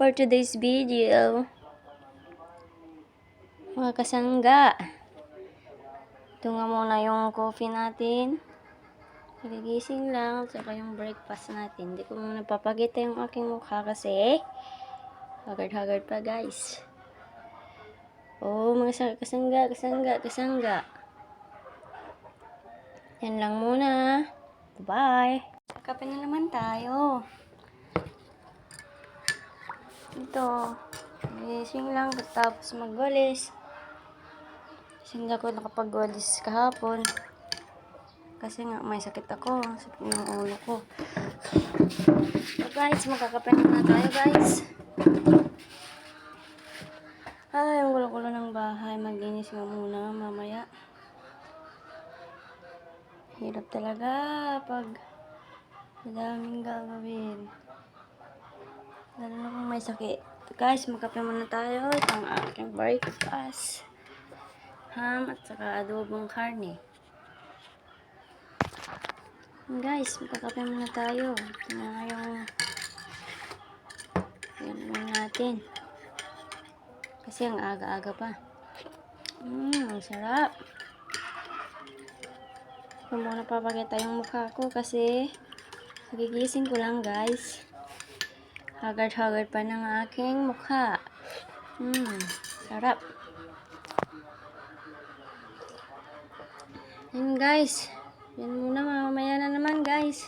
for today's video. Mga kasangga, ito nga muna yung coffee natin. Nagigising lang, saka yung breakfast natin. Hindi ko muna papakita yung aking mukha kasi hagard-hagard pa, guys. Oh, mga kasangga. Yan lang muna. Bye. Kape na naman tayo. Ito. Nagising lang tapos magwalis. Kasi hindi ako nakapagwalis kahapon. Kasi nga may sakit ako. Sakit ng ulo ko. So guys, magkakape na tayo guys. Ay, ang gulo-gulo ng bahay. Maglinis nga muna mamaya. Hirap talaga pag madaming gagawin. Lalo na kung may sakit. Guys, magkape muna tayo. Ito ang aking breakfast. Ham at saka adobong karne. Guys, magkakape muna tayo. Ito na yung yan natin. Kasi ang aga-aga pa. Ang sarap. Kung muna papakita yung mukha ko kasi nagigising ko lang guys. Hagard-hagard pa ng aking mukha. Sarap. Yan guys. Yan muna, mamaya na naman guys.